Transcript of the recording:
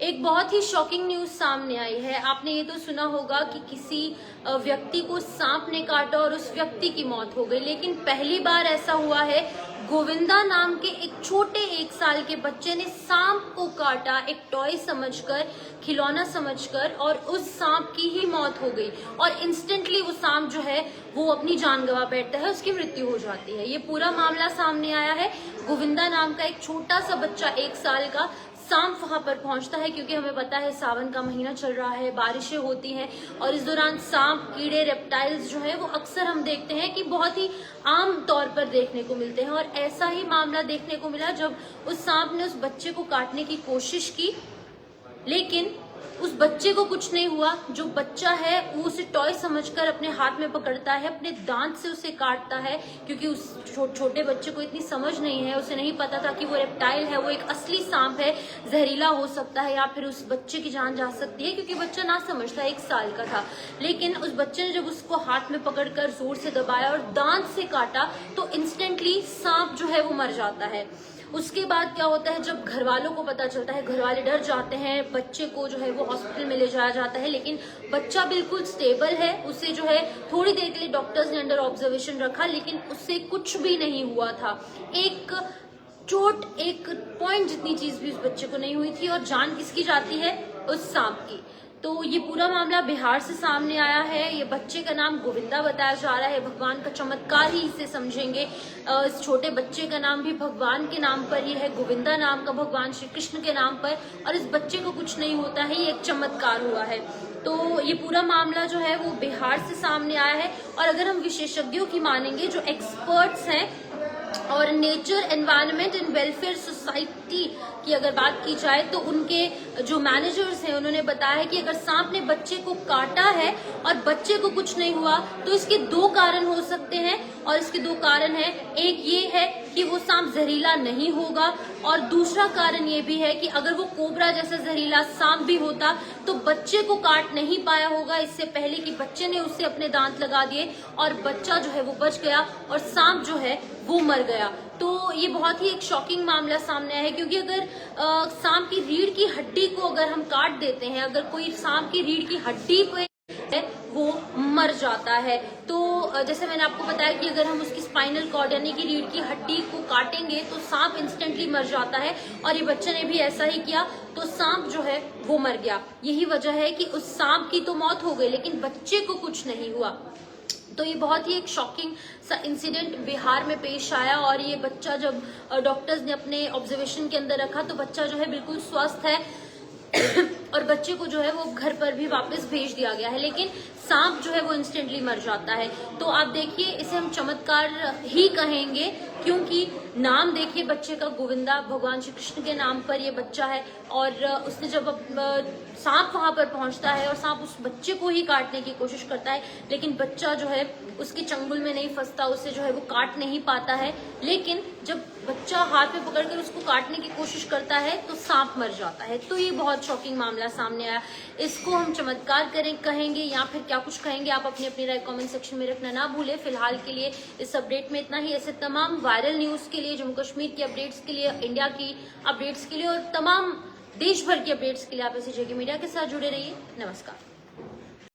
एक बहुत ही shocking news सामने आई है। आपने ये तो सुना होगा कि किसी व्यक्ति को सांप ने काटा और उस व्यक्ति की मौत हो गई, लेकिन पहली बार ऐसा हुआ है। गोविंदा नाम के एक छोटे 1 साल के बच्चे ने सांप को काटा, एक टॉय समझकर, खिलौना समझकर, और उस सांप की ही मौत हो गई और इंस्टेंटली वो सांप जो है वो अपनी जान गंवा बैठता है, उसकी मृत्यु हो जाती है। ये पूरा मामला सामने आया है। गोविंदा नाम का एक छोटा सा बच्चा 1 साल का सांप वहां पर पहुंचता है, क्योंकि हमें पता है सावन का महीना चल रहा है, बारिशें होती हैं और इस दौरान सांप, कीड़े, रेप्टाइल्स जो है वो अक्सर हम देखते हैं कि बहुत ही आम तौर पर देखने को मिलते हैं। और ऐसा ही मामला देखने को मिला जब उस सांप ने उस बच्चे को काटने की कोशिश की, लेकिन उस बच्चे को कुछ नहीं हुआ। जो बच्चा है वो उसे टॉय समझकर अपने हाथ में पकड़ता है, अपने दांत से उसे काटता है, क्योंकि उस छोटे बच्चे को इतनी समझ नहीं है, उसे नहीं पता था कि वो रेप्टाइल है, वो एक असली सांप है, जहरीला हो सकता है या फिर उस बच्चे की जान जा सकती है, क्योंकि बच्चा ना समझता 1 साल का था। लेकिन उस बच्चे ने जब उसको हाथ में पकड़कर जोर से दबाया और दांत से काटा तो इंस्टेंटली सांप जो है वो मर जाता है। उसके बाद क्या होता है, जब घर वालों को पता चलता है, घर वाले डर जाते हैं, बच्चे को जो है वो हॉस्पिटल में ले जाया जाता है, लेकिन बच्चा बिल्कुल स्टेबल है। उसे जो है थोड़ी देर के लिए डॉक्टर्स ने अंडर ऑब्जर्वेशन रखा, लेकिन उससे कुछ भी नहीं हुआ था। एक चोट, एक पॉइंट जितनी चीज भी उस बच्चे को नहीं हुई थी। और जान किसकी जाती है? उस सांप की। तो ये पूरा मामला बिहार से सामने आया है। ये बच्चे का नाम गोविंदा बताया जा रहा है। भगवान का चमत्कार ही इसे समझेंगे। इस छोटे बच्चे का नाम भी भगवान के नाम पर ही है, गोविंदा नाम का भगवान श्री कृष्ण के नाम पर, और इस बच्चे को कुछ नहीं होता है, ये एक चमत्कार हुआ है। तो ये पूरा मामला जो है वो बिहार से सामने आया है। और अगर हम विशेषज्ञों की मानेंगे, जो एक्सपर्ट्स हैं, और nature environment and welfare society की अगर बात की जाए, तो उनके जो मैनेजर्स हैं उन्होंने बताया कि अगर सांप ने बच्चे को काटा है और बच्चे को कुछ नहीं हुआ तो इसके 2 कारण हो सकते हैं। और इसके 2 कारण हैं, एक ये है कि वो सांप जहरीला नहीं होगा, और दूसरा कारण ये भी है कि अगर वो कोबरा जैसा जहरीला सांप भी होता तो बच्चे को काट नहीं पाया होगा, इससे पहले कि बच्चे ने उससे अपने दांत लगा दिए और बच्चा जो है वो बच गया और सांप जो है वो मर गया। तो ये बहुत ही एक शॉकिंग मामला सामने आया है, क्योंकि अगर सांप की रीढ़ की हड्डी को अगर हम काट देते हैं, अगर कोई सांप की रीढ़ की हड्डी पे वो मर जाता है, तो जैसे मैंने आपको बताया कि अगर हम उसकी स्पाइनल कॉर्ड यानी कि रीढ़ की हड्डी को काटेंगे तो सांप इंस्टेंटली मर जाता है। और ये बच्चे ने भी ऐसा ही किया, तो सांप जो है वो मर गया। यही वजह है कि उस सांप की तो मौत हो गई, लेकिन बच्चे को कुछ नहीं हुआ। तो ये बहुत ही एक शॉकिंग सा इंसिडेंट बिहार में पेश आया। और ये बच्चा जब डॉक्टर्स ने अपने ऑब्जर्वेशन के अंदर रखा तो बच्चा जो है बिल्कुल स्वस्थ है और बच्चे को जो है वो घर पर भी वापस भेज दिया गया है, लेकिन सांप जो है वो इंस्टेंटली मर जाता है। तो आप देखिए, इसे हम चमत्कार ही कहेंगे, क्योंकि नाम देखिए बच्चे का गोविंदा, भगवान श्री कृष्ण के नाम पर ये बच्चा है। और उसने जब सांप वहां पर पहुंचता है और सांप उस बच्चे को ही काटने की कोशिश करता है, लेकिन बच्चा जो है उसके चंगुल में नहीं फंसता, उसे जो है वो काट नहीं पाता है। लेकिन जब बच्चा हाथ में पकड़कर उसको काटने की कोशिश करता है तो सांप मर जाता है। तो ये बहुत शॉकिंग मामला सामने आया। इसको हम चमत्कार कहेंगे या फिर क्या कुछ कहेंगे, आप अपनी अपनी राय कमेंट सेक्शन में रखना ना भूलें। फिलहाल के लिए इस अपडेट में इतना ही। ऐसे तमाम वायरल न्यूज के लिए, जम्मू कश्मीर की अपडेट्स के लिए, इंडिया की अपडेट्स के लिए और तमाम देश भर की अपडेट्स के लिए आप ऐसे जेके मीडिया के साथ जुड़े रहिए। नमस्कार।